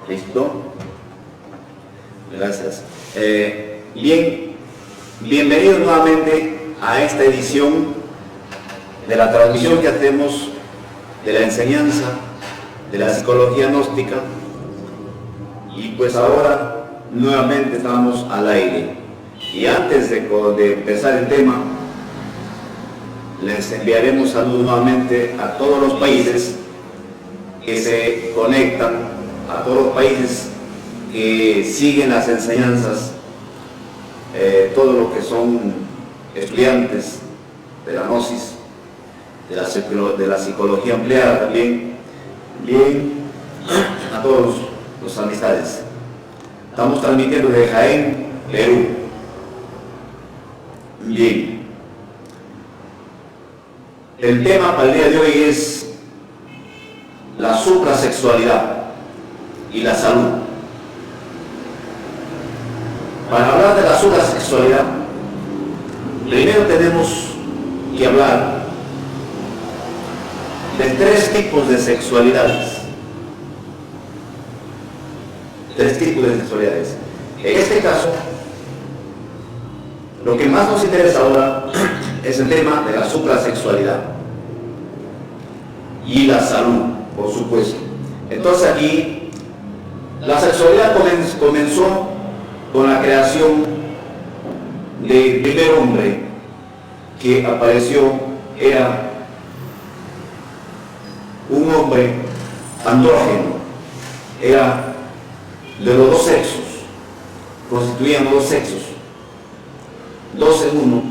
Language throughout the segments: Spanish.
¿Listo? Gracias. Bienvenidos nuevamente a esta edición de la transmisión que hacemos de la enseñanza de la psicología gnóstica. Y pues ahora nuevamente estamos al aire. Y antes de empezar el tema, les enviaremos saludos nuevamente a todos los países que se conectan, a todos los países que siguen las enseñanzas, todo lo que son estudiantes de la gnosis, de la psicología empleada también, bien, a todos los amistades. Estamos transmitiendo desde Jaén, Perú. Bien. El tema para el día de hoy es la suprasexualidad y la salud. Para hablar de la suprasexualidad, primero tenemos que hablar de tres tipos de sexualidades. Tres tipos de sexualidades. En este caso, lo que más nos interesa ahora es el tema de la suprasexualidad y la salud, por supuesto. Entonces aquí, la sexualidad comenzó con la creación del primer hombre que apareció. Era un hombre andrógeno, era de los dos sexos, constituían los dos sexos, dos en uno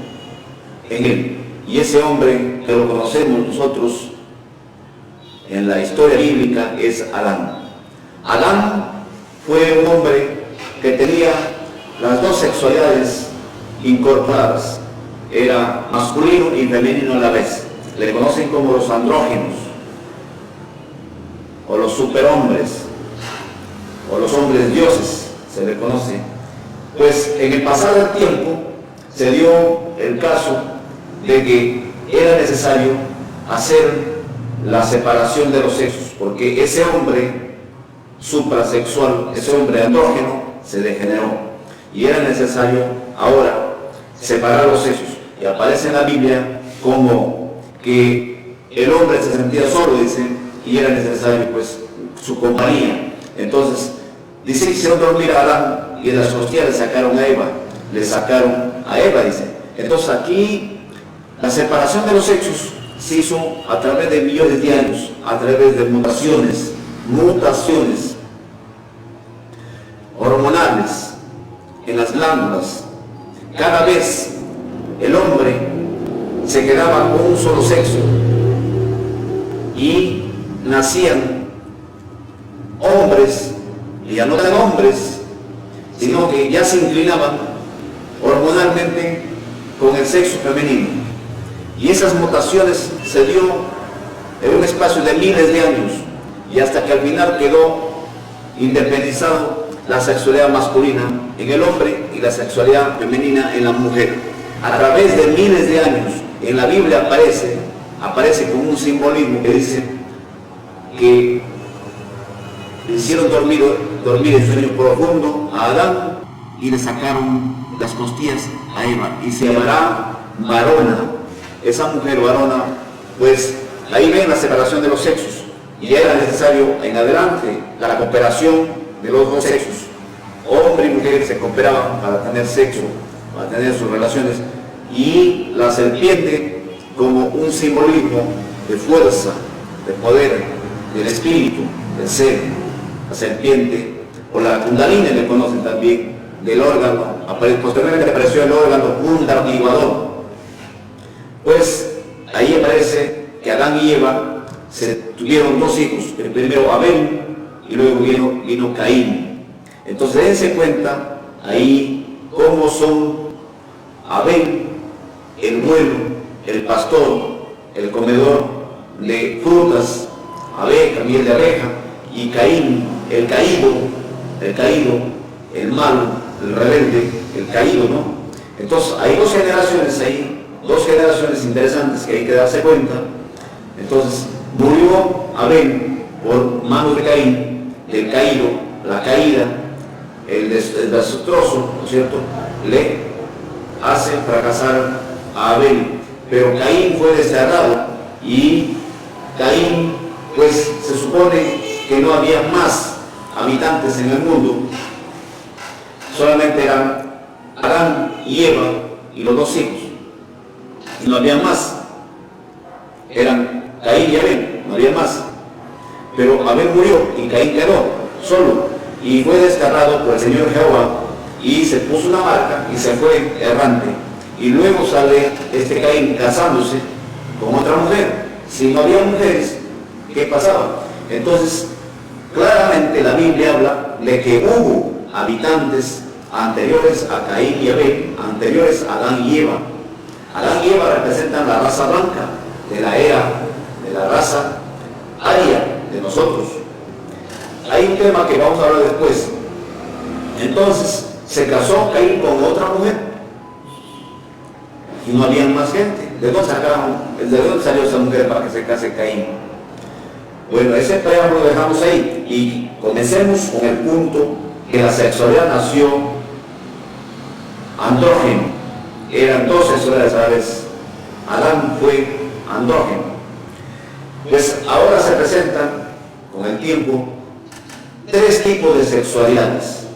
en él. Y ese hombre que lo conocemos nosotros en la historia bíblica es Adán. Adán fue un hombre que tenía las dos sexualidades incorporadas, era masculino y femenino a la vez. Le conocen como los andrógenos, o los superhombres, o los hombres dioses, se le conoce. Pues en el pasar del tiempo se dio el caso de que era necesario hacer la separación de los sexos, porque ese hombre suprasexual, ese hombre andrógeno, se degeneró, y era necesario ahora separar los sexos. Y aparece en la Biblia como que el hombre se sentía solo, dice, y era necesario pues su compañía. Entonces dice que hicieron dormir a Adán, y de las costillas le sacaron a Eva, dice. Entonces aquí la separación de los sexos se hizo a través de millones de años, a través de mutaciones hormonales en las glándulas. Cada vez el hombre se quedaba con un solo sexo y nacían hombres, y ya no eran hombres, sino que ya se inclinaban hormonalmente con el sexo femenino. Y esas mutaciones se dio en un espacio de miles de años, y hasta que al final quedó independizado la sexualidad masculina en el hombre y la sexualidad femenina en la mujer. A través de miles de años, en la Biblia aparece como un simbolismo que dice que le hicieron dormir en sueño profundo a Adán y le sacaron las costillas a Eva, y se llamará varona. Esa mujer varona, pues ahí ven la separación de los sexos, y ya era necesario en adelante la cooperación de los dos sexos. Hombre y mujer se cooperaban para tener sexo, para tener sus relaciones, y la serpiente como un simbolismo de fuerza, de poder, del espíritu, del ser. La serpiente, o la kundalini le conocen también, del órgano, posteriormente apareció el órgano kundaliguador. Pues ahí aparece que Adán y Eva tuvieron dos hijos, el primero Abel y luego vino Caín. Entonces dense cuenta ahí cómo son Abel, el bueno, el pastor, el comedor de frutas, abeja, miel de abeja, y Caín, el caído, el malo, el rebelde, el caído, ¿no? Entonces hay dos generaciones ahí, dos generaciones interesantes que hay que darse cuenta. Entonces murió Abel por manos de Caín, del caído, la caída, el desastroso, ¿no es cierto?, le hace fracasar a Abel. Pero Caín fue desterrado y Caín, pues se supone que no había más habitantes en el mundo, solamente eran Adán y Eva y los dos hijos, y no había más, eran Caín y Abel, no había más. Pero Abel murió y Caín quedó solo y fue desterrado por el Señor Jehová y se puso una marca y se fue errante. Y luego sale este Caín casándose con otra mujer. Si no había mujeres, ¿qué pasaba? Entonces, claramente la Biblia habla de que hubo habitantes anteriores a Caín y Abel, anteriores a Adán y Eva. Adán y Eva representan la raza blanca de la era, de la raza aria de nosotros. Hay un tema que vamos a hablar después. Entonces, se casó Caín con otra mujer y no había más gente. ¿De dónde salió esa mujer para que se case Caín? Bueno, ese preámbulo lo dejamos ahí y comencemos con el punto que la sexualidad nació andrógeno. Eran dos sexualidades a la vez. Adán fue andrógeno. Pues ahora se presentan con el tiempo tres tipos de sexualidades.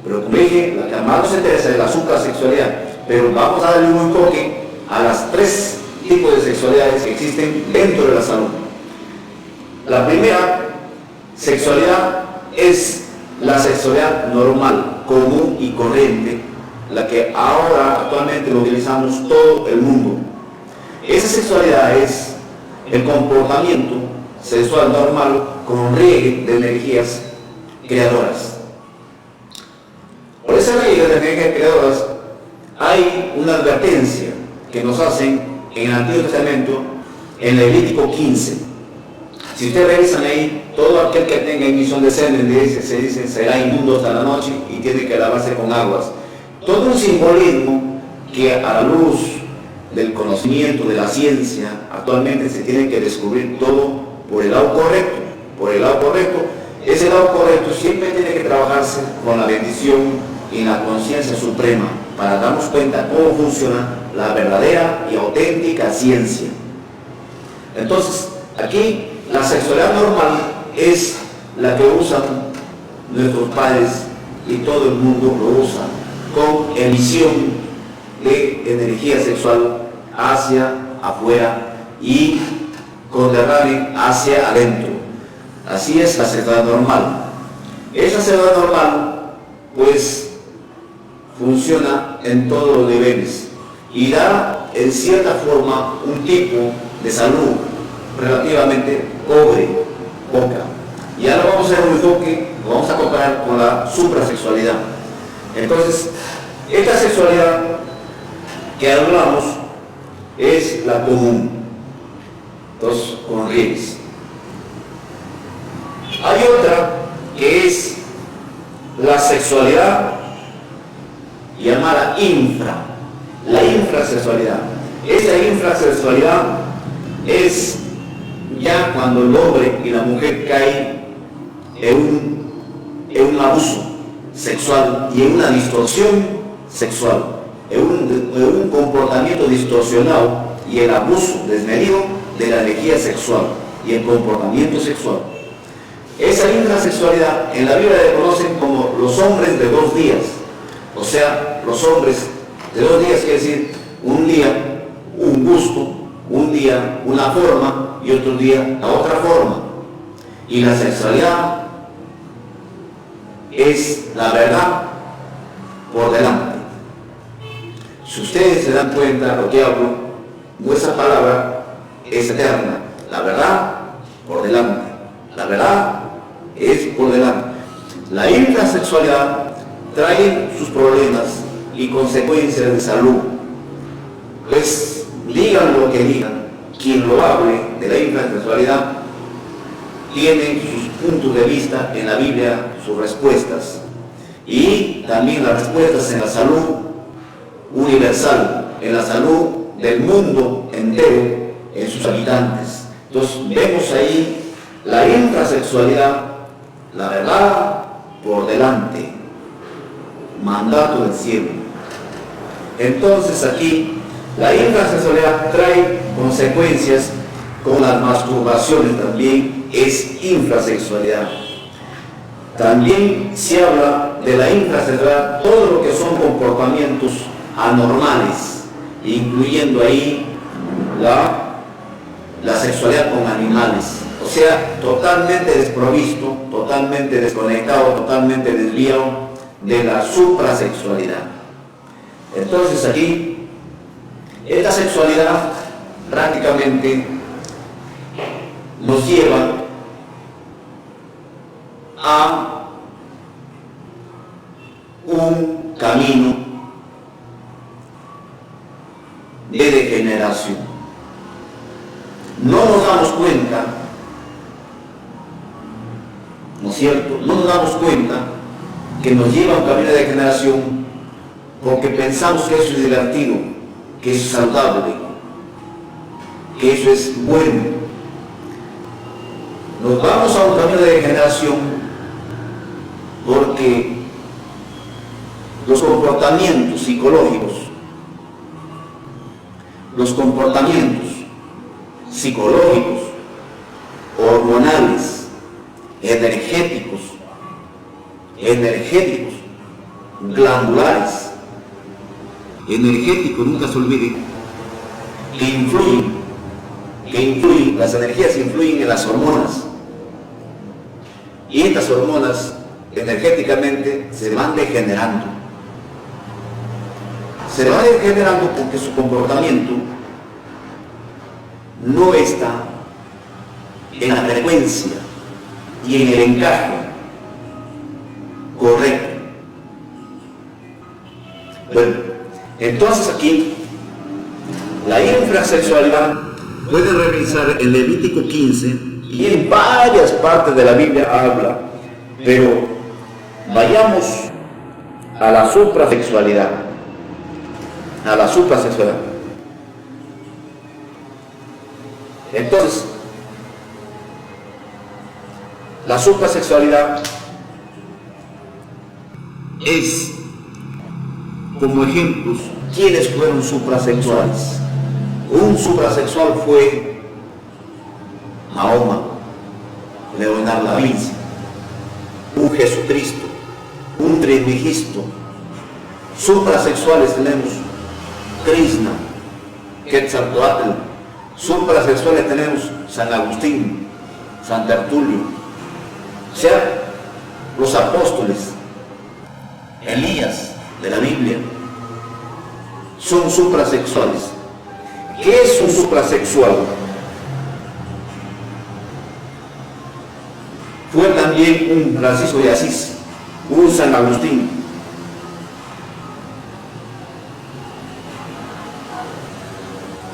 Pero como dije, la que más nos interesa es la suprasexualidad. Pero vamos a darle un enfoque a las tres tipos de sexualidades que existen dentro de la salud. La primera sexualidad es la sexualidad normal, común y corriente, la que ahora actualmente lo utilizamos todo el mundo. Esa sexualidad es el comportamiento sexual normal con riegue de energías creadoras. Por ese riegue de energías creadoras hay una advertencia que nos hacen en el Antiguo Testamento, en Levítico 15. Si ustedes revisan ahí, todo aquel que tenga emisión de semen, se dice, será inmundo hasta la noche y tiene que lavarse con aguas. Todo un simbolismo que a la luz del conocimiento, de la ciencia, actualmente se tiene que descubrir todo por el lado correcto. Por el lado correcto, ese lado correcto siempre tiene que trabajarse con la bendición y la conciencia suprema para darnos cuenta cómo funciona la verdadera y auténtica ciencia. Entonces, aquí la sexualidad normal es la que usan nuestros padres y todo el mundo lo usa con emisión de energía sexual hacia afuera y con derrame hacia adentro. Así es la sexualidad normal. Esa sexualidad normal pues funciona en todos los niveles y da en cierta forma un tipo de salud relativamente poca. Y ahora vamos a hacer un enfoque, lo vamos a comparar con la suprasexualidad. Entonces, esta sexualidad que hablamos es la común, entonces con rieles. Hay otra que es la sexualidad llamada la infrasexualidad. Esta infrasexualidad es ya cuando el hombre y la mujer caen en un abuso sexual y en una distorsión sexual, en un comportamiento distorsionado y el abuso desmedido de la energía sexual y el comportamiento sexual. Esa infrasexualidad en la Biblia la conocen como los hombres de 2 días. O sea, los hombres de 2 días quiere decir un día un gusto, un día una forma y otro día la otra forma. Y la sexualidad es la verdad por delante. Si ustedes se dan cuenta de lo que hablo, nuestra palabra es eterna. La verdad por delante. La verdad es por delante. La infrasexualidad trae sus problemas y consecuencias de salud. Pues digan lo que digan, quien lo hable de la infrasexualidad tiene sus puntos de vista en la Biblia, sus respuestas y también las respuestas en la salud universal, en la salud del mundo entero, en sus habitantes. Entonces vemos ahí la infrasexualidad, la verdad por delante, mandato del cielo. Entonces aquí la infrasexualidad trae consecuencias con las masturbaciones, también es infrasexualidad. También se habla de la infrasexualidad, todo lo que son comportamientos anormales, incluyendo ahí la sexualidad con animales, o sea, totalmente desprovisto, totalmente desconectado, totalmente desviado de la suprasexualidad. Entonces aquí, esta sexualidad prácticamente nos lleva a un camino de degeneración. No nos damos cuenta, ¿no es cierto? No nos damos cuenta que nos lleva a un camino de degeneración porque pensamos que eso es divertido, que eso es saludable, que eso es bueno. Nos vamos a un camino de degeneración porque los comportamientos psicológicos, hormonales, energéticos, glandulares, nunca se olviden, que influyen, las energías influyen en las hormonas, y estas hormonas energéticamente se van degenerando. Se va degenerando porque su comportamiento no está en la frecuencia y en el encaje correcto. Bueno, entonces aquí la infrasexualidad puede revisar en Levítico 15 y en varias partes de la Biblia habla, pero vayamos a la suprasexualidad. Entonces, la suprasexualidad es, como ejemplos, ¿quiénes fueron suprasexuales? Un suprasexual fue Mahoma, Leonardo da Vinci, un Jesucristo, un Trismegisto. Suprasexuales tenemos Krishna, Quetzalcóatl. Suprasexuales tenemos San Agustín, San Tertulio, o sea, los apóstoles, Elías de la Biblia, son suprasexuales. ¿Qué es un suprasexual? Fue también un Francisco de Asís, un San Agustín.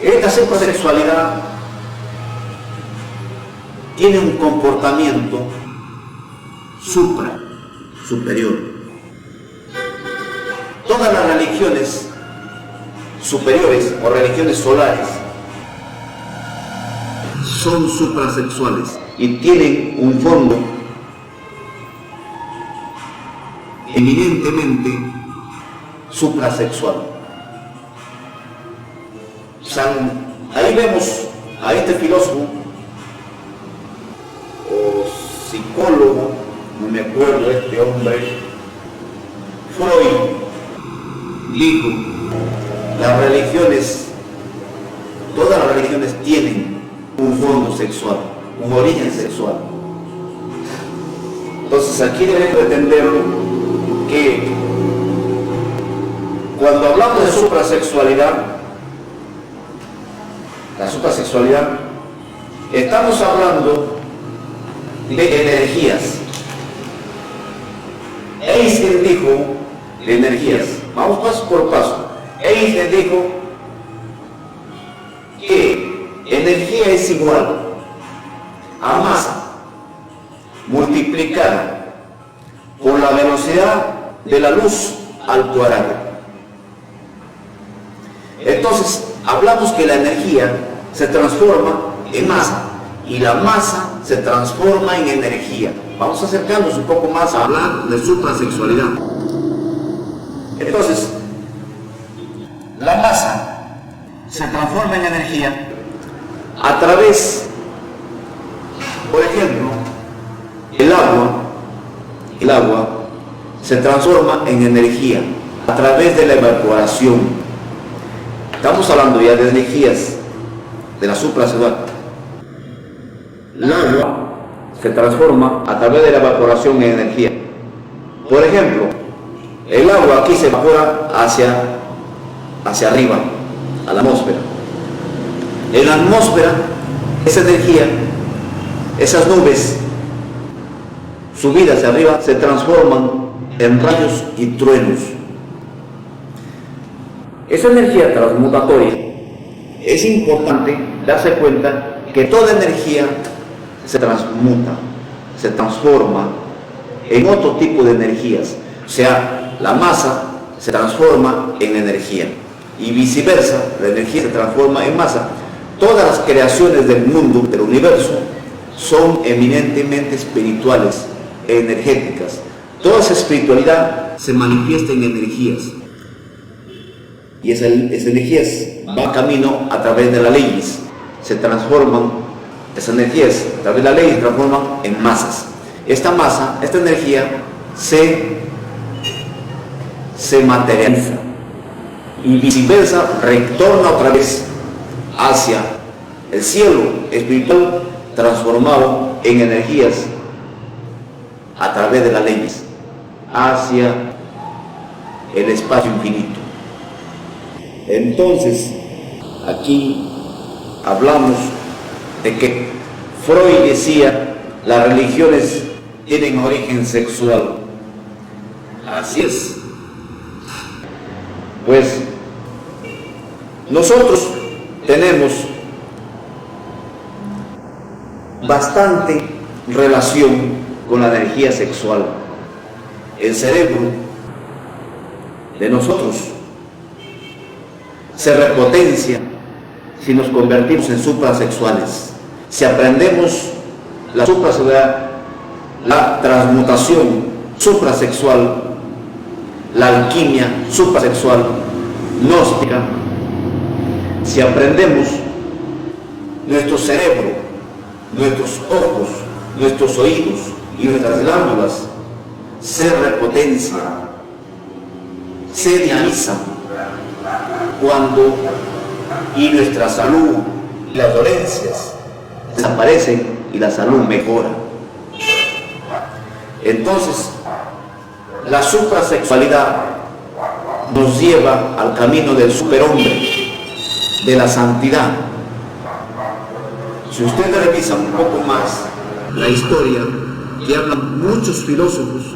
Esta suprasexualidad tiene un comportamiento superior. Todas las religiones superiores o religiones solares son suprasexuales y tienen un fondo eminentemente suprasexual. Ahí vemos a este filósofo o psicólogo, no me acuerdo de este hombre, Freud, dijo, todas las religiones tienen un fondo sexual, un origen sexual. Entonces aquí debemos entender que cuando hablamos de suprasexualidad, la suprasexualidad, estamos hablando de energías. Einstein dijo de energías. Vamos paso por paso. Einstein dijo que energía es igual a masa multiplicada por la velocidad de la luz al cuadrado. Entonces, hablamos que la energía se transforma en masa y la masa se transforma en energía. Vamos acercándonos un poco más a hablar de suprasexualidad. Entonces, la masa se transforma en energía a través, por ejemplo, el agua se transforma en energía a través de la evaporación. Estamos hablando ya de energías de la suprasexualidad. El agua se transforma a través de la evaporación en energía. Por ejemplo, el agua aquí se evapora hacia arriba, a la atmósfera. En la atmósfera, esa energía, esas nubes subidas hacia arriba, se transforman en rayos y truenos. Esa energía transmutatoria, es importante darse cuenta que toda energía se transmuta, se transforma en otro tipo de energías. O sea, la masa se transforma en energía y viceversa, la energía se transforma en masa. Todas las creaciones del mundo, del universo, son eminentemente espirituales, energéticas. Toda esa espiritualidad se manifiesta en energías. Y esas energías van camino a través de las leyes, se transforman, esas energías a través de la ley se transforman en masas. Esta masa, esta energía se materializa y viceversa, retorna otra vez hacia el cielo espiritual transformado en energías a través de las leyes, hacia el espacio infinito. Entonces, aquí hablamos de que Freud decía, las religiones tienen origen sexual. Así es. Pues nosotros tenemos bastante relación con la energía sexual. El cerebro de nosotros se repotencia si nos convertimos en suprasexuales. Si aprendemos la suprasexualidad, la transmutación suprasexual, la alquimia suprasexual, gnóstica, si aprendemos, nuestro cerebro, nuestros ojos, nuestros oídos y nuestras glándulas se repotencian, se dinamizan y nuestra salud y las dolencias desaparecen y la salud mejora. Entonces, la suprasexualidad nos lleva al camino del superhombre, de la santidad. Si ustedes revisan un poco más la historia, que hablan muchos filósofos,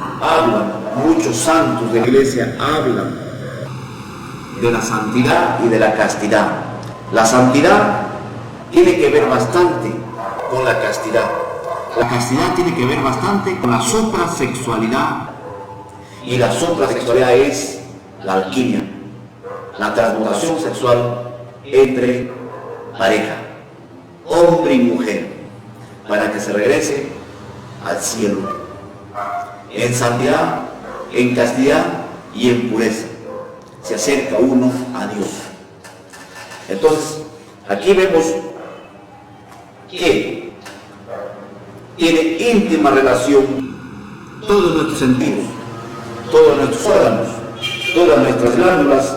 muchos santos de la iglesia hablan de la santidad y de la castidad. La santidad tiene que ver bastante con la castidad. La castidad tiene que ver bastante con la suprasexualidad. Y la suprasexualidad es la alquimia, la transmutación sexual entre pareja, hombre y mujer, para que se regrese al cielo, en santidad, en castidad y en pureza. Se acerca uno a Dios. Entonces, aquí vemos que tiene íntima relación todos nuestros sentidos, todos nuestros órganos, todas nuestras glándulas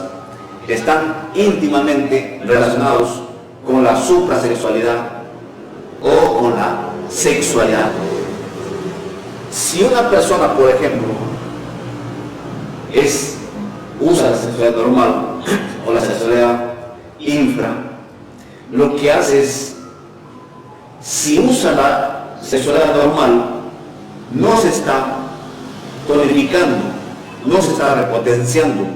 están íntimamente relacionados con la suprasexualidad o con la sexualidad. Si una persona, por ejemplo, usa la sexualidad normal o la sexualidad infra, lo que hace es, si usa la sexualidad normal, no se está tonificando, no se está repotenciando,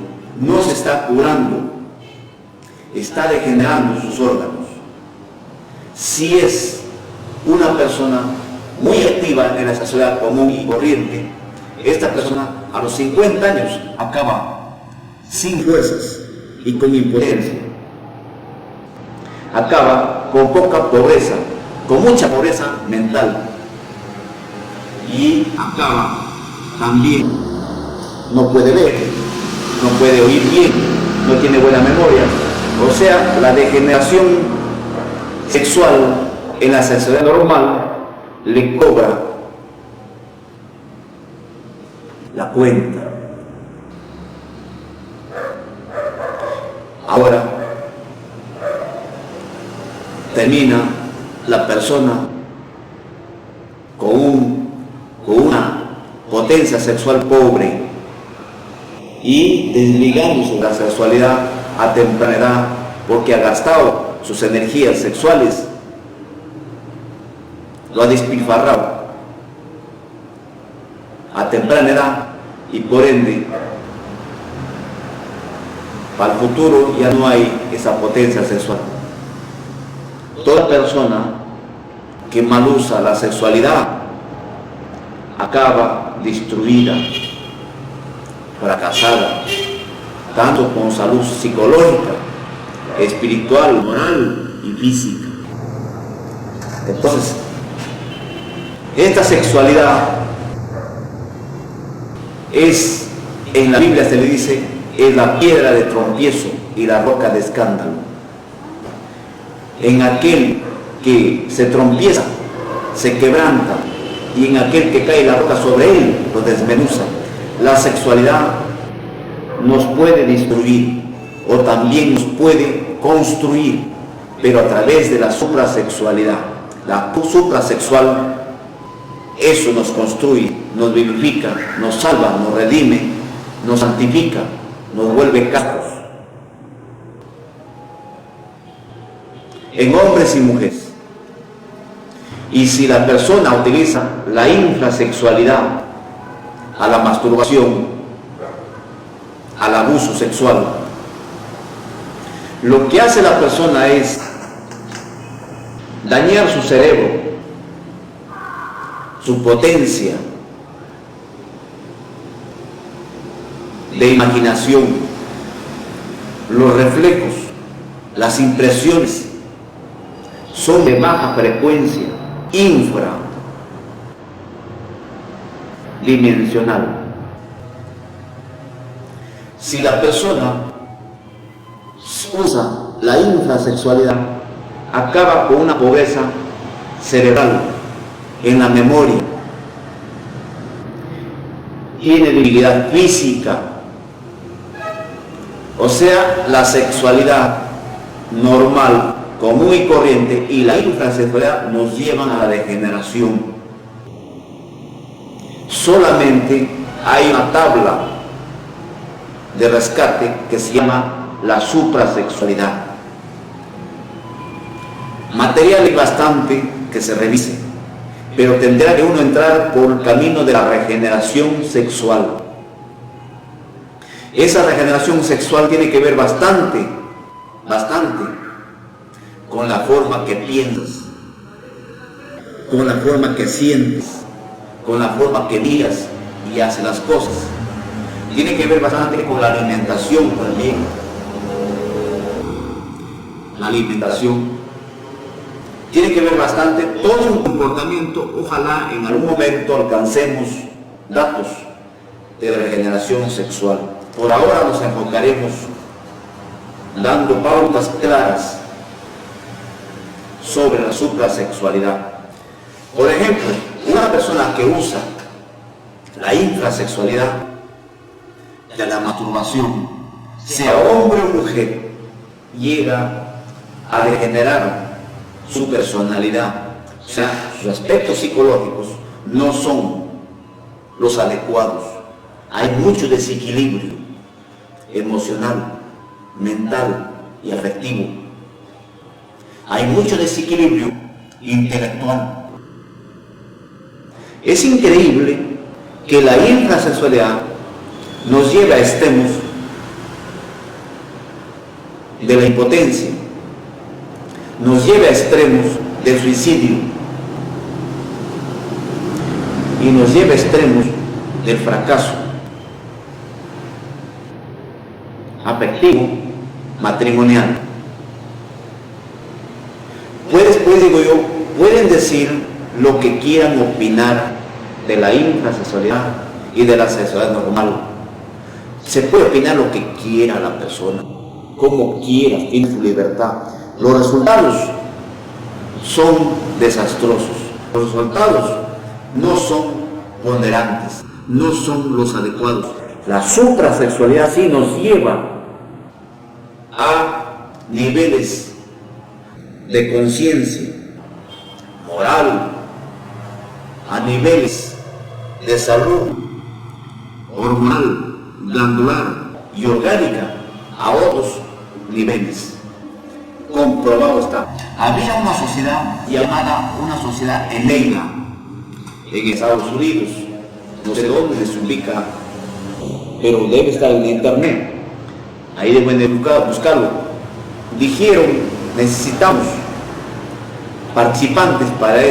no se está curando, está degenerando sus órganos. Si es una persona muy activa en la sexualidad común y corriente, esta persona a los 50 años acaba sin fuerzas y con impotencia, acaba con poca pobreza, con mucha pobreza mental. y acaba también, no puede ver, no puede oír bien, no tiene buena memoria. O sea, la degeneración sexual en la sexualidad normal le cobra la cuenta. Ahora termina la persona con una potencia sexual pobre y desligándose de la sexualidad a temprana edad porque ha gastado sus energías sexuales, lo ha despilfarrado a temprana edad y por ende para el futuro ya no hay esa potencia sexual. Toda persona que mal usa la sexualidad acaba destruida, fracasada, tanto con salud psicológica, espiritual, moral y física. Entonces, esta sexualidad es, en la Biblia se le dice, es la piedra de tropiezo y la roca de escándalo. En aquel que se tropieza, se quebranta, y en aquel que cae la roca sobre él, lo desmenuza. La sexualidad nos puede destruir o también nos puede construir, pero a través de la suprasexualidad. La suprasexual, eso nos construye, nos vivifica, nos salva, nos redime, nos santifica, nos vuelve castos. En hombres y mujeres. Y si la persona utiliza la infrasexualidad a la masturbación, al abuso sexual, lo que hace la persona es dañar su cerebro, su potencia de imaginación, los reflejos, las impresiones son de baja frecuencia, infradimensional. Si la persona usa la infrasexualidad, acaba con una pobreza cerebral en la memoria, tiene debilidad física. O sea, la sexualidad normal, común y corriente, y la infrasexualidad nos llevan a la degeneración. Solamente hay una tabla de rescate que se llama la suprasexualidad. Material hay bastante que se revise, pero tendrá que uno entrar por el camino de la regeneración sexual. Esa regeneración sexual tiene que ver bastante con la forma que piensas, con la forma que sientes, con la forma que miras y haces las cosas. Tiene que ver bastante con la alimentación también. La alimentación tiene que ver bastante todo un comportamiento. Ojalá en algún momento alcancemos datos de regeneración sexual. Por ahora nos enfocaremos dando pautas claras sobre la suprasexualidad. Por ejemplo, una persona que usa la infrasexualidad de la masturbación, sea hombre o mujer, llega a degenerar su personalidad. O sea, sus aspectos psicológicos no son los adecuados. Hay mucho desequilibrio emocional, mental y afectivo. Hay mucho desequilibrio intelectual. Es increíble que la infrasexualidad nos lleve a extremos de la impotencia, nos lleve a extremos del suicidio y nos lleve a extremos del fracaso afectivo, matrimonial. Pues digo yo, pueden decir lo que quieran opinar de la infrasexualidad y de la sexualidad normal. Se puede opinar lo que quiera la persona, como quiera, en su libertad. Los resultados son desastrosos. Los resultados no son ponderantes, no son los adecuados. La suprasexualidad sí nos lleva a niveles de conciencia moral, a niveles de salud hormonal, glandular y orgánica, a otros niveles. Comprobado está. Había una sociedad llamada una sociedad Eneida en Estados Unidos, no sé dónde se ubica, pero debe estar en internet, ahí deben buscarlo. Dijeron: necesitamos participantes para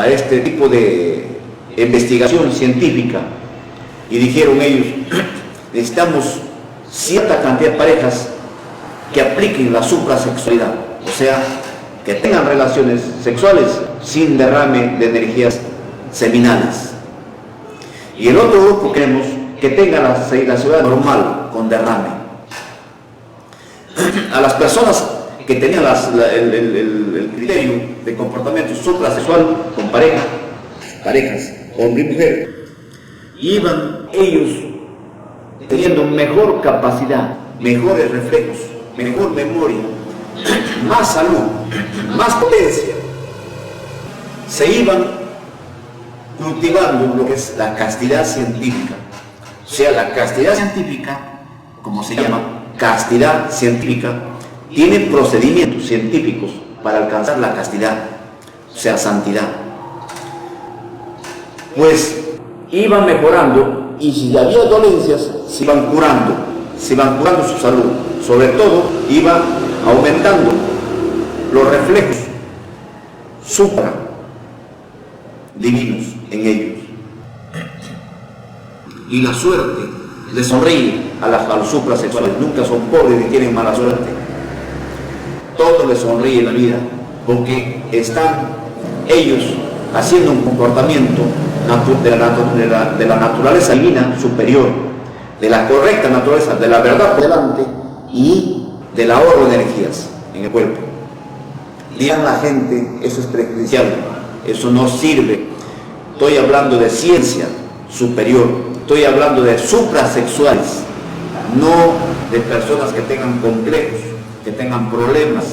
este tipo de investigación científica, y dijeron ellos: necesitamos cierta cantidad de parejas que apliquen la suprasexualidad, o sea, que tengan relaciones sexuales sin derrame de energías seminales. Y el otro grupo queremos que tenga la sexualidad normal con derrame. A las personas que tenían el criterio de comportamiento suprasexual con parejas, hombre y mujer, iban ellos teniendo mejor capacidad, mejores reflejos, mejor memoria, más salud, más potencia. Se iban cultivando lo que es la castidad científica. O sea, la castidad científica, como se llama, castidad científica, tiene procedimientos científicos para alcanzar la castidad, o sea, santidad. Pues iban mejorando, y si había dolencias, se iban curando su salud. Sobre todo, iba aumentando los reflejos supra divinos en ellos. Y la suerte les sonríe a los suprasexuales. Nunca son pobres ni tienen mala suerte. Todo les sonríe en la vida, porque están ellos haciendo un comportamiento de la naturaleza divina superior, de la correcta naturaleza, de la verdad por delante y del ahorro de energías en el cuerpo. Digan la gente: eso es prejudicial, eso no sirve. Estoy hablando de ciencia superior, estoy hablando de suprasexuales, no de personas que tengan complejos, que tengan problemas.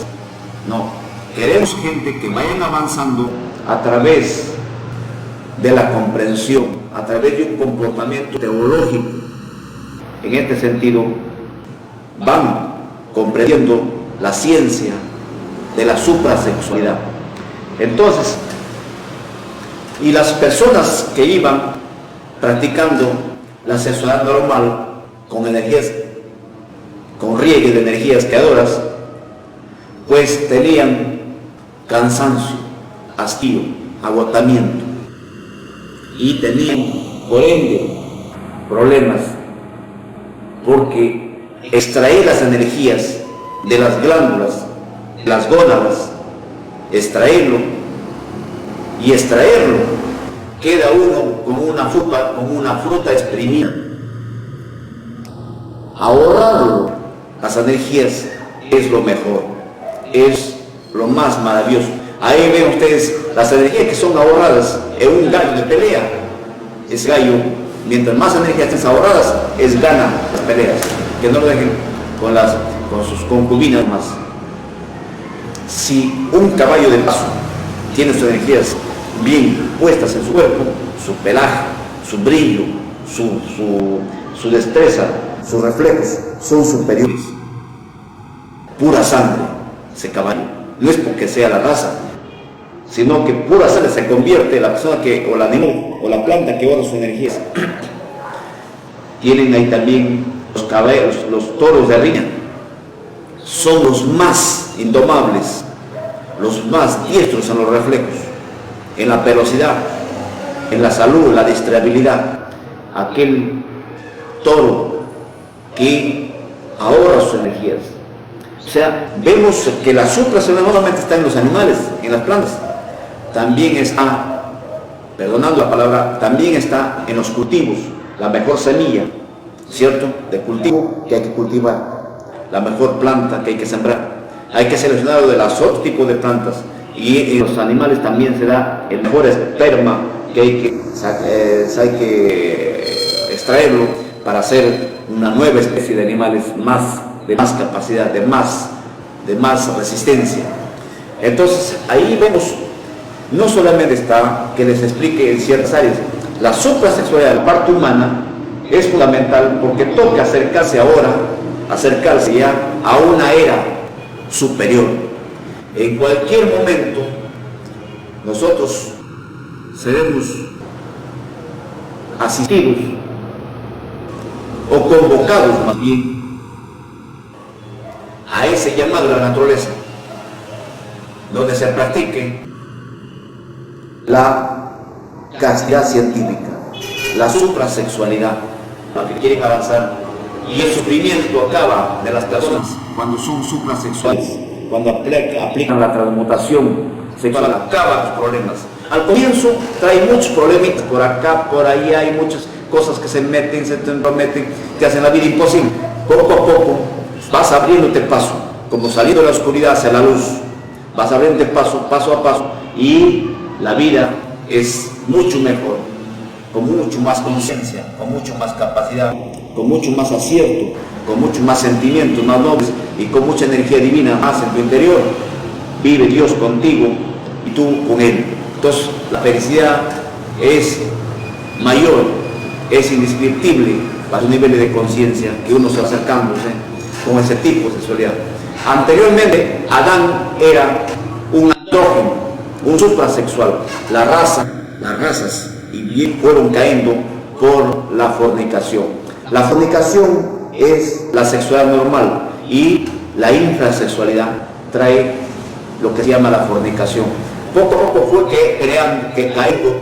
No, queremos gente que vayan avanzando a través de la comprensión, a través de un comportamiento teológico. En este sentido, van comprendiendo la ciencia de la suprasexualidad. Entonces, y las personas que iban practicando la sexualidad normal con energías, con riegue de energías creadoras, pues tenían cansancio, hastío, agotamiento, y tenían, por ende, problemas, porque extraer las energías de las glándulas, de las gónadas, extraerlo, queda uno como una fruta exprimida. Ahorrarlo, las energías, es lo mejor, es lo más maravilloso. Ahí ven ustedes las energías que son ahorradas en un gallo de pelea. Ese gallo, mientras más energías estén ahorradas, gana las peleas. Que no lo dejen con sus concubinas más. Si un caballo de paso tiene sus energías bien puestas en su cuerpo, su pelaje, su brillo, su destreza, sus reflejos son superiores. Pura sangre, ese caballo. No es porque sea la raza, sino que pura sangre se convierte en la persona que, o el animal, o la planta que ahorra sus energías. Tienen ahí también los caballos, los toros de riña. Son los más indomables, los más diestros en los reflejos, en la velocidad, en la salud, la distractibilidad. Aquel toro que ahorra sus energías. O sea, vemos que la suprasexualidad no solamente está en los animales, en las plantas, también está, perdonando la palabra, también está en los cultivos, la mejor semilla, ¿cierto?, de cultivo que hay que cultivar, la mejor planta que hay que sembrar. Hay que seleccionar de los otros tipos de plantas, y en los animales también se da el mejor esperma que hay que extraerlo para hacer una nueva especie de animales de más capacidad, de más resistencia. Entonces ahí vemos, no solamente está que les explique en ciertas áreas, la suprasexualidad de la parte humana es fundamental porque toca acercarse ya a una era superior. En cualquier momento nosotros seremos asistidos o convocados más bien a ese llamado de la naturaleza, donde se practique la castidad científica, la suprasexualidad, para que quieren avanzar. Y el sufrimiento acaba de las personas cuando son suprasexuales, cuando aplican la transmutación sexual, acaba los problemas. Al comienzo trae muchos problemitas, por acá, por ahí hay muchas cosas que se meten, se te entrometen, te hacen la vida imposible. Poco a poco vas abriéndote paso, como saliendo de la oscuridad hacia la luz, vas abriéndote paso a paso, y la vida es mucho mejor, con mucho más conciencia, con mucho más capacidad, con mucho más acierto, con mucho más sentimientos más nobles y con mucha energía divina más en tu interior. Vive Dios contigo y tú con Él. Entonces la felicidad es mayor, es indescriptible para los niveles de conciencia que uno se va acercándose con ese tipo de sexualidad. Anteriormente Adán era un andrógeno, un suprasexual. Las razas y bien fueron cayendo por la fornicación. La fornicación es la sexualidad normal y la infrasexualidad trae lo que se llama la fornicación. Poco a poco fue que cayó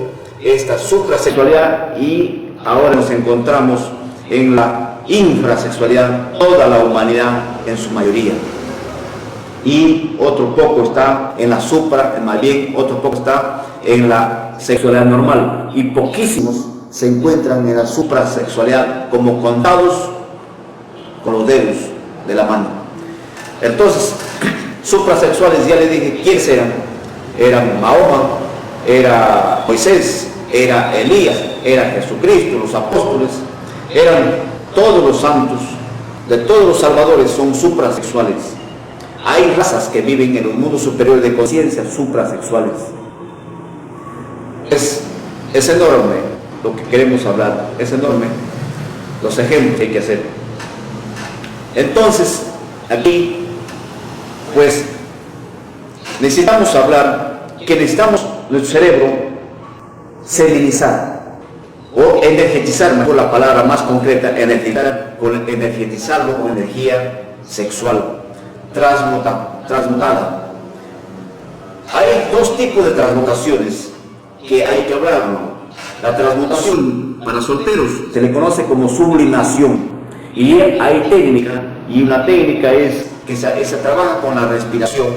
esta suprasexualidad y ahora nos encontramos en la infrasexualidad, toda la humanidad en su mayoría. Y otro poco está en la otro poco está en la sexualidad normal, y poquísimos se encuentran en la suprasexualidad, como contados con los dedos de la mano. Entonces, suprasexuales, ya les dije quiénes eran. Eran Mahoma, era Moisés, era Elías, era Jesucristo, los apóstoles, eran todos los santos, de todos los salvadores son suprasexuales. Hay razas que viven en los mundos superiores de conciencia suprasexuales. Es enorme lo que queremos hablar, es enorme los ejemplos que hay que hacer. Entonces, aquí, pues, necesitamos hablar que necesitamos nuestro cerebro serenizar o energetizar, mejor la palabra más concreta, energetizarlo con energía sexual transmutada. Hay dos tipos de transmutaciones que hay que hablar. La transmutación para solteros se le conoce como sublimación, y hay técnica, y una técnica es que se trabaja con la respiración,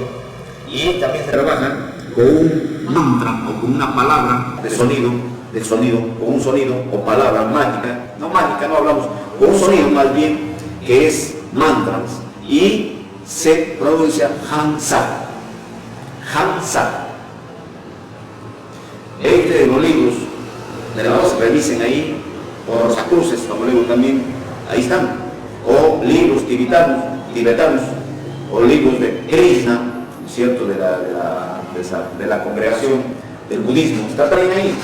y también se trabaja con un mantra o con una palabra de sonido, con un sonido o palabra mágica, no hablamos, con un sonido más bien que es mantras, y se pronuncia Hansa. Entre los libros de la voz, revisen ahí, o los cruces, como le digo también, ahí están, o libros tibetanos, o libros de Krishna, ¿cierto?, de la congregación del budismo, está también ahí.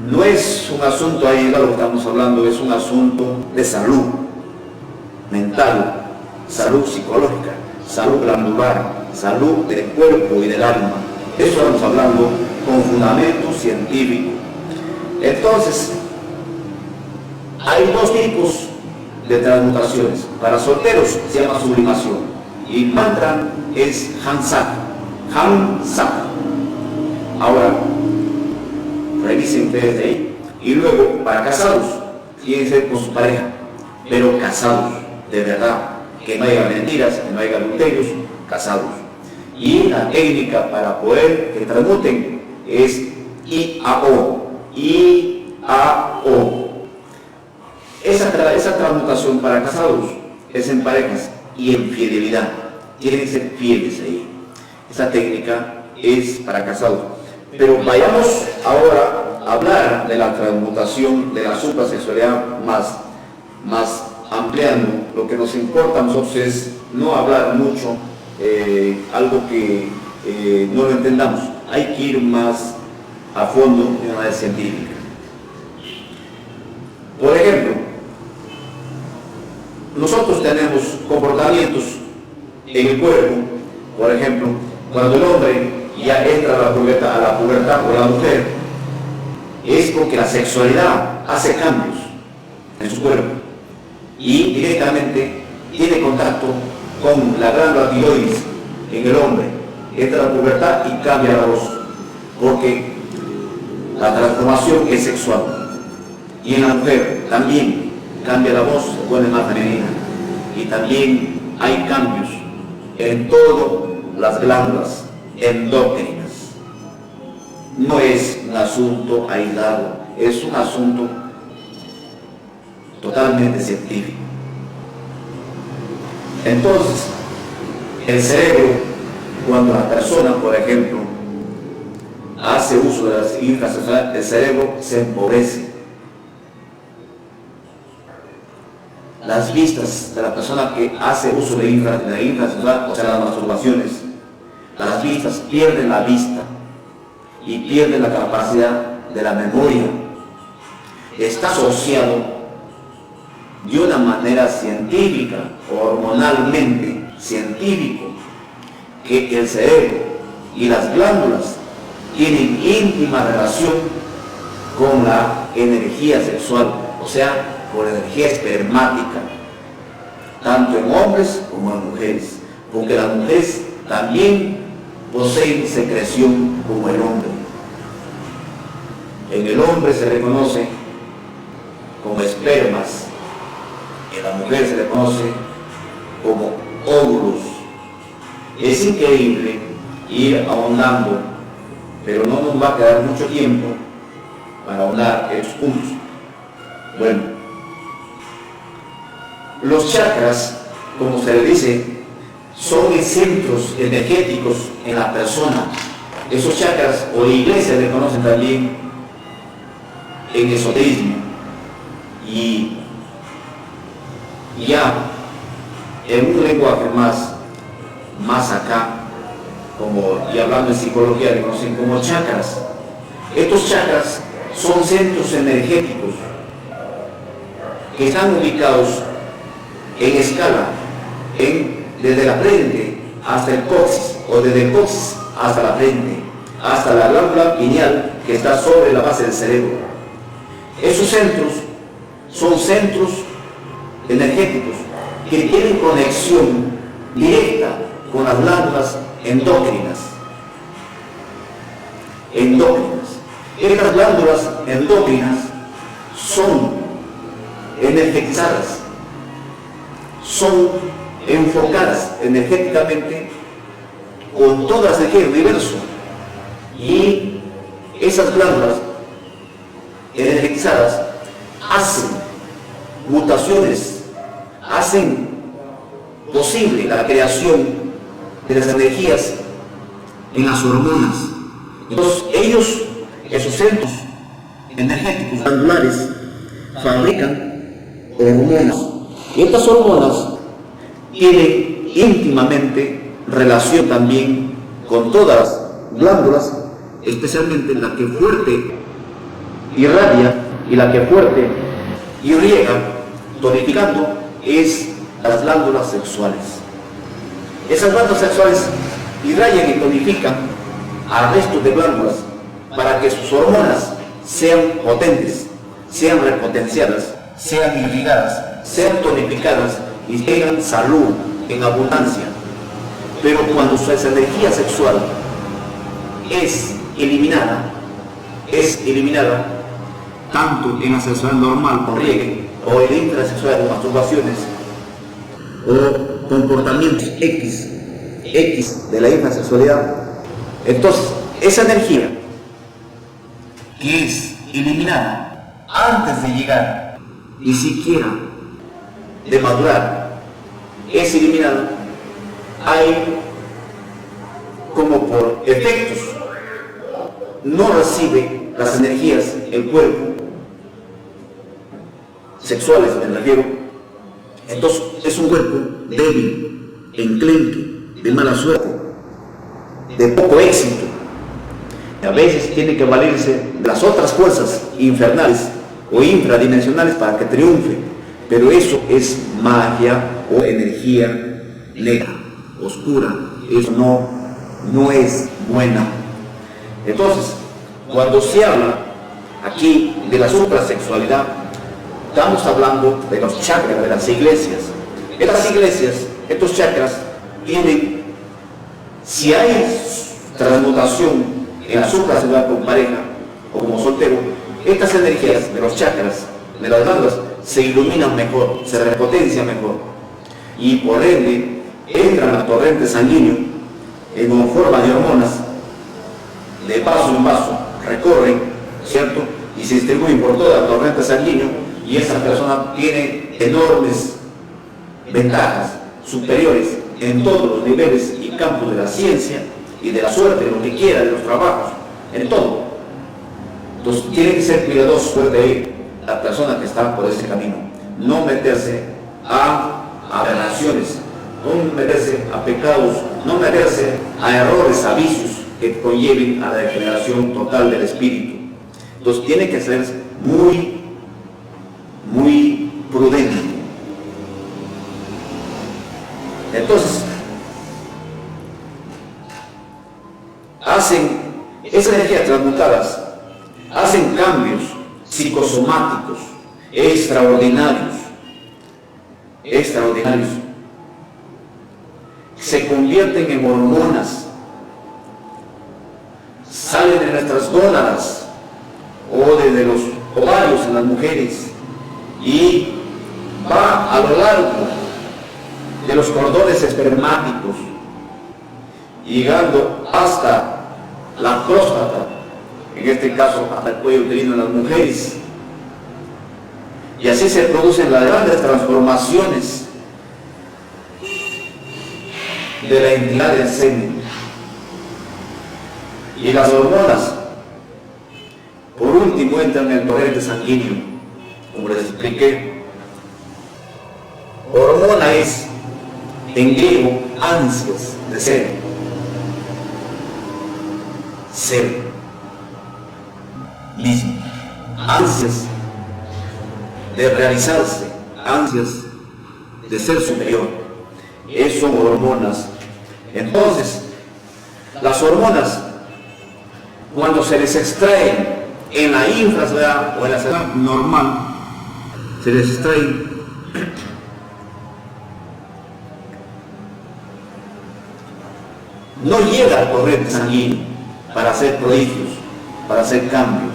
No es un asunto ahí de lo que estamos hablando, es un asunto de salud mental, salud psicológica, salud glandular, salud del cuerpo y del alma. Eso estamos hablando con fundamento científico. Entonces, hay dos tipos de transmutaciones. Para solteros se llama sublimación, y mantra es Hansa. Ahora, revisen ustedes de ahí. Y luego, para casados, tienen que ser con su pareja, pero casados, de verdad, que no haya mentiras, que no haya adulterios, casados. Y la técnica para poder que transmuten es IAO. IAO. Esa transmutación para casados es en parejas y en fidelidad. Tienen que ser fieles ahí. Esa técnica es para casados. Pero vayamos ahora a hablar de la transmutación de la suprasexualidad más ampliando. Lo que nos importa a nosotros es no hablar mucho algo que no lo entendamos. Hay que ir más a fondo de una manera científica. Por ejemplo, nosotros tenemos comportamientos en el cuerpo. Por ejemplo, cuando el hombre ya entra a la pubertad o la mujer, es porque la sexualidad hace cambios en su cuerpo y directamente tiene contacto con la glándula tiroides en el hombre. Entra a la pubertad y cambia la voz, porque la transformación es sexual. Y en la mujer también cambia la voz, se pone más femenina. Y también hay cambios en todas las glándulas endócrinas. No es un asunto aislado, es un asunto totalmente científico. Entonces, el cerebro, cuando la persona, por ejemplo, hace uso de las infrasexuales, el cerebro se empobrece. Las vistas de la persona que hace uso de infrasexual, o sea, las masturbaciones, las vistas pierden la vista y pierden la capacidad de la memoria. Está asociado de una manera científica, hormonalmente científico, que el cerebro y las glándulas tienen íntima relación con la energía sexual, o sea, con la energía espermática, tanto en hombres como en mujeres, porque las mujeres también poseen secreción como el hombre. En el hombre se reconoce como espermas, en la mujer se reconoce como óvulos. Es increíble ir ahondando, pero no nos va a quedar mucho tiempo para ahondar estos puntos. Bueno, los chakras, como se le dice, son centros energéticos en la persona. Esos chakras, o la iglesia le conocen también en esoterismo, y ya en un lenguaje más acá, y hablando de psicología, le conocen como chakras. Estos chakras son centros energéticos que están ubicados en escala, desde la frente hasta el coxis, o desde el coxis hasta la frente, hasta la glándula pineal que está sobre la base del cerebro. Esos centros son centros energéticos que tienen conexión directa con las glándulas endócrinas. Estas glándulas endócrinas son energizadas, son enfocadas energéticamente con todas las energías del universo, y esas glándulas energizadas hacen mutaciones, hacen posible la creación de las energías en las hormonas. Entonces esos centros energéticos glandulares fabrican hormonas, y estas hormonas tienen íntimamente relación también con todas las glándulas, especialmente la que fuerte irradia y la que fuerte irriega, tonificando, es las glándulas sexuales. Esas glándulas sexuales irradian y tonifican al resto de glándulas para que sus hormonas sean potentes, sean repotenciadas, sean irrigadas, sean tonificadas y tengan salud en abundancia. Pero cuando su energía sexual es eliminada tanto en la sexualidad normal con riegue, o en intrasexual de masturbaciones, o comportamientos X X de la infrasexualidad. Entonces, esa energía que es eliminada antes de llegar, ni siquiera de madurar, es eliminada, hay como por efectos, no recibe las energías, el cuerpo, sexuales me refiero. Entonces es un cuerpo débil, enclenque, de mala suerte, de poco éxito. A veces tiene que valerse de las otras fuerzas infernales o infradimensionales para que triunfe, pero eso es magia o energía negra, oscura. Eso no es buena. Entonces, cuando se habla aquí de la suprasexualidad, estamos hablando de los chakras de las iglesias. Estas iglesias, estos chakras, tienen, si hay transmutación en la suprasexualidad con pareja o como soltero, estas energías de los chakras, de las glándulas, se iluminan mejor, se repotencian mejor. Y por ende, entran al torrente sanguíneo en forma de hormonas, de vaso en vaso, recorren, ¿cierto? Y se distribuyen por todo el torrente sanguíneo, y esa persona tiene enormes ventajas superiores en todos los niveles y campos de la ciencia y de la suerte, de lo que quiera, de los trabajos, en todo. Entonces tiene que ser cuidadoso de la persona que está por ese camino, no meterse a aberraciones, no meterse a pecados, no meterse a errores, a vicios que conlleven a la degeneración total del espíritu. Entonces tiene que ser muy prudente. Entonces, esas energías transmutadas hacen cambios psicosomáticos extraordinarios. Se convierten en hormonas, salen de nuestras gónadas o desde los ovarios en las mujeres y va a lo largo de los cordones espermáticos, llegando hasta la próstata, en este caso hasta el cuello uterino en las mujeres. Y así se producen las grandes transformaciones de la entidad del semen. Y las hormonas, por último, entran en el torrente sanguíneo, como les expliqué. Hormona es, en griego, ansias de ser. Ser mismo. Ansias de realizarse, ansias de ser superior. Eso son hormonas. Entonces, las hormonas, cuando se les extraen en la infrasexualidad o en la sexualidad normal, se les extraen no llega al corriente sanguíneo para hacer prodigios, para hacer cambios.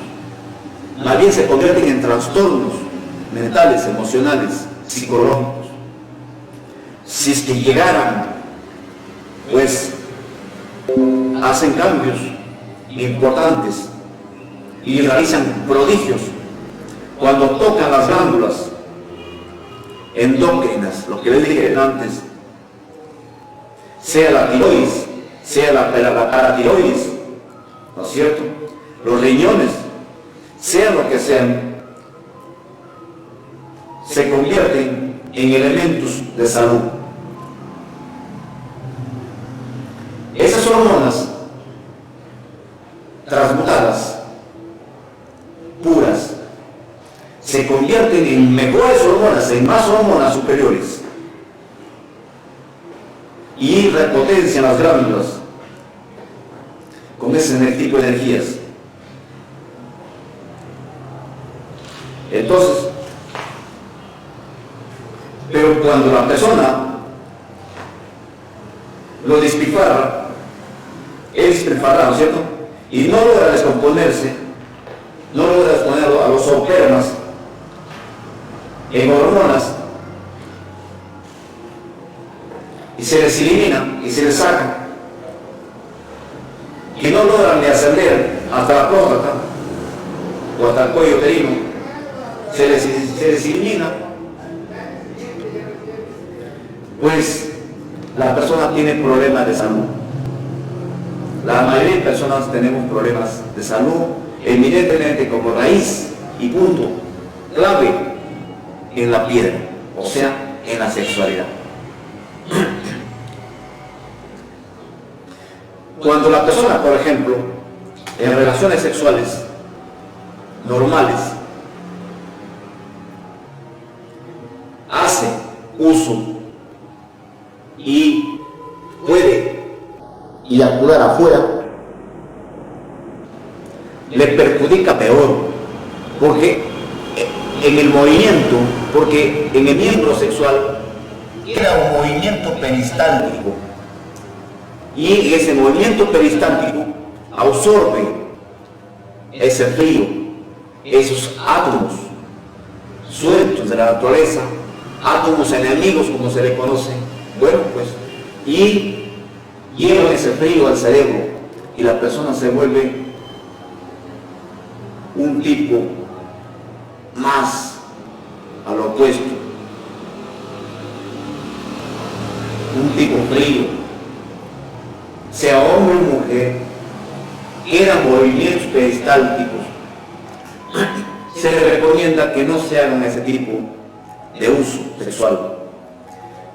Más bien se convierten en trastornos mentales, emocionales, psicológicos. Si es que llegaran, pues hacen cambios importantes y realizan prodigios cuando tocan las glándulas endócrinas, lo que les dije antes, sea la tiroides, sea la paratiroides, ¿no es cierto? Los riñones, sean lo que sean, se convierten en elementos de salud. Esas hormonas transmutadas, puras, se convierten en mejores hormonas, en más hormonas superiores, y repotencian las glándulas con ese tipo de energías. Entonces, pero cuando la persona lo despilfarra, es despilfarrado, ¿no es cierto? Y no logra descomponerse, no logra exponerlo a los zoopermas en hormonas, y se les elimina y se les saca, que no logran ni ascender hasta la próstata o hasta el cuello uterino, se les elimina, pues la persona tiene problemas de salud. La mayoría de personas tenemos problemas de salud, evidentemente como raíz y punto clave en la piedra, o sea, en la sexualidad. Cuando la persona, por ejemplo, en relaciones sexuales normales, hace uso y puede eyacular afuera, le perjudica peor, porque en el movimiento, porque en el miembro sexual queda un movimiento peristáltico, y ese movimiento peristáltico absorbe ese frío, esos átomos sueltos de la naturaleza, átomos enemigos como se le conoce, bueno pues, y llevan ese frío al cerebro y la persona se vuelve un tipo más al opuesto, un tipo frío, sea hombre o mujer, quedan movimientos peristálticos. Se le recomienda que no se hagan ese tipo de uso sexual,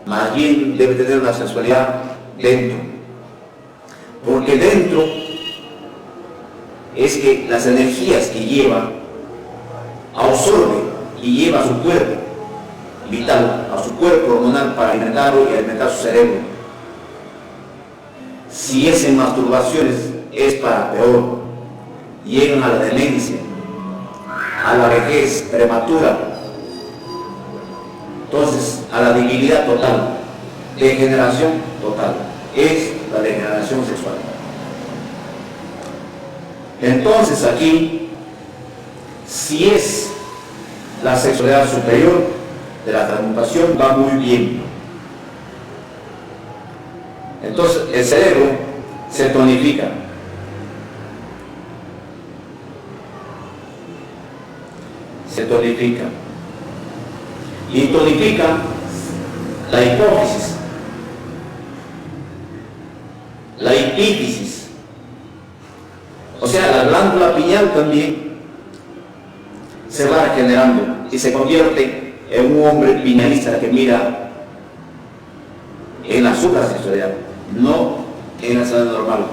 más bien debe tener una sexualidad dentro, porque dentro es que las energías que lleva absorbe y lleva a su cuerpo vital, a su cuerpo hormonal para alimentarlo y alimentar su cerebro. Si es en masturbaciones es para peor, llegan a la demencia, a la vejez prematura, entonces a la debilidad total, degeneración total, es la degeneración sexual. Entonces aquí, si es la sexualidad superior de la transmutación, va muy bien. Entonces el cerebro se tonifica. Se tonifica. Y tonifica la hipófisis, la epífisis. O sea, la glándula pineal también se va regenerando y se convierte en un hombre pinealista que mira en la suprasexualidad, no en la sexualidad normal.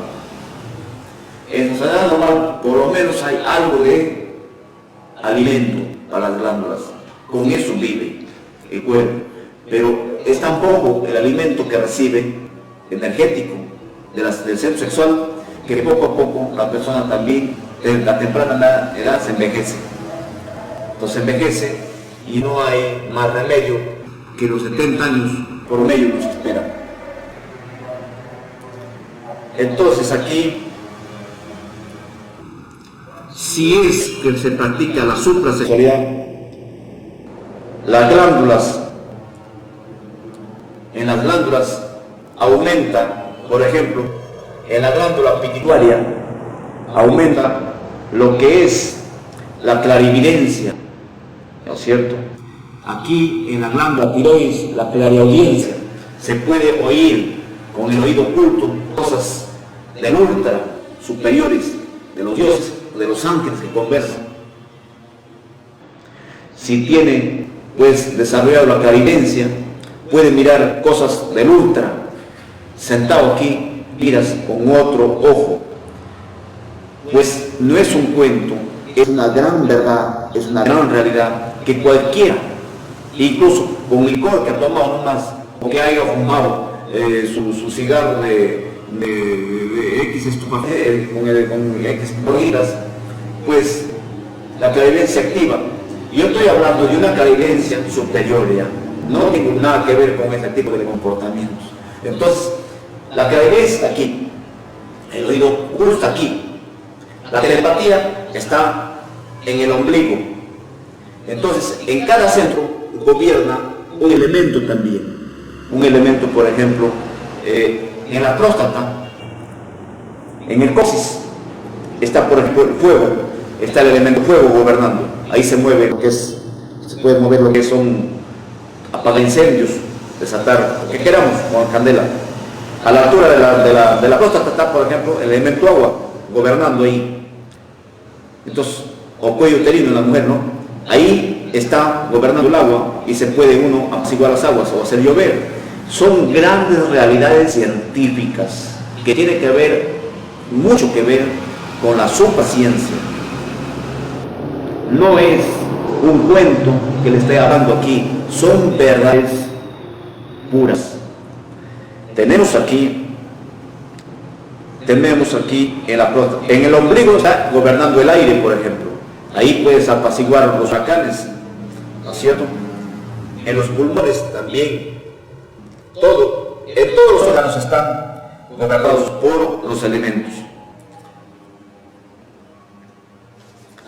En la sexualidad normal, por lo menos hay algo de alimento para las glándulas, con eso vive el cuerpo, pero es tan poco el alimento que recibe energético del centro sexual que poco a poco la persona también, en la temprana edad, se envejece. Entonces envejece y no hay más remedio que los 70 años por medio nos esperan. Entonces aquí, si es que se practica la suprasexualidad, las glándulas, en las glándulas aumenta, por ejemplo, en la glándula pituitaria aumenta lo que es la clarividencia, ¿no es cierto? Aquí en la glándula tiroides, la clariaudiencia, se puede oír con el oído oculto cosas del ultra superiores, de los dioses, de los ángeles que conversan. Si tiene pues desarrollado la clarividencia, puede mirar cosas del ultra. Sentado aquí, miras con otro ojo. Pues no es un cuento, es una gran verdad, es una gran realidad que cualquiera, incluso con licor que ha tomado nomás, o que haya fumado su cigarro de X estupefacientes, con X drogas, pues la clarividencia activa. Yo estoy hablando de una clarividencia superior ya, no tengo nada que ver con este tipo de comportamientos. Entonces, la clarividencia está aquí, el oído oculto está aquí, la telepatía está en el ombligo. Entonces, en cada centro gobierna un elemento también. un elemento, por ejemplo, en la próstata, en el coxis, está por ejemplo el fuego, está el elemento fuego gobernando. Ahí se mueve lo que es, se puede mover lo que son apagar incendios, desatar, lo que queramos con candela. A la altura de la próstata está, por ejemplo, el elemento agua gobernando ahí. Entonces, o cuello uterino en la mujer, ¿no? Ahí está gobernando el agua y se puede uno apaciguar las aguas o hacer llover. Son grandes realidades científicas que tienen que ver, mucho que ver con la supraciencia. No es un cuento que le estoy hablando aquí, son verdades puras. Tenemos aquí en el ombligo está gobernando el aire, por ejemplo. Ahí puedes apaciguar los huracanes, ¿no es cierto? En los pulmones también. En todos los órganos están gobernados por los elementos.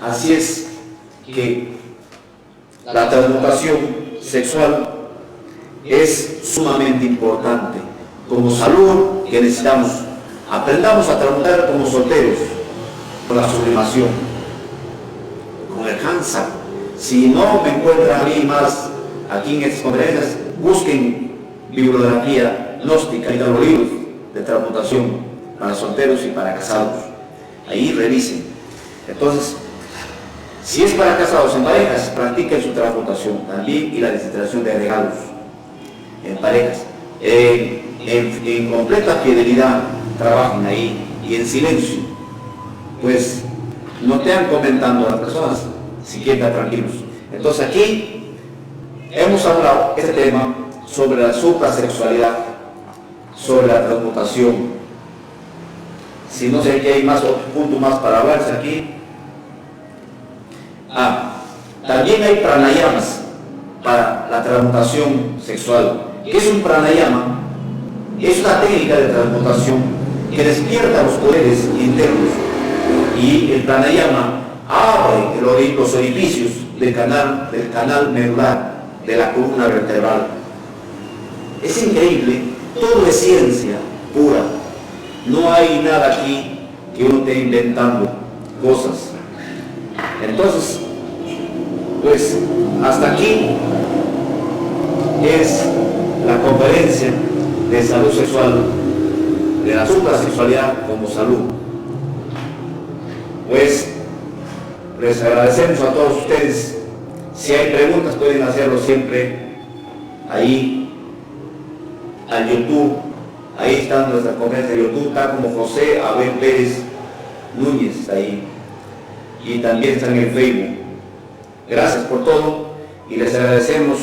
Así es que la transmutación sexual es sumamente importante. Como salud que necesitamos, aprendamos a transmutar como solteros, con la sublimación, con el Hansa. Si no me encuentran a mí más aquí en estas conferencias, busquen bibliografía gnóstica y los libros de transmutación para solteros y para casados. Ahí revisen. Entonces, si es para casados en parejas, practiquen su transmutación también y la desintegración de regalos en parejas. En completa fidelidad trabajen ahí y en silencio, pues no estén comentando a las personas, si quieren estar tranquilos. Entonces aquí hemos hablado este tema sobre la suprasexualidad, sobre la transmutación. Si no sé que hay más otro punto más para hablarse aquí. También hay pranayamas para la transmutación sexual. ¿Qué es un pranayama? Es una técnica de transmutación que despierta los poderes internos, y el pranayama abre los orificios del canal medular de la columna vertebral. Es increíble, todo es ciencia pura. No hay nada aquí que uno esté inventando cosas. Entonces, pues hasta aquí es la conferencia de salud sexual, de la suprasexualidad como salud. Pues les agradecemos a todos ustedes. Si hay preguntas pueden hacerlo siempre ahí al YouTube. Ahí está nuestra conferencia de YouTube, está como José Abel Pérez Núñez ahí, y también está en el Facebook. Gracias por todo y les agradecemos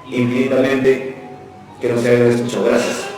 infinitamente que nos hayan escuchado. Gracias.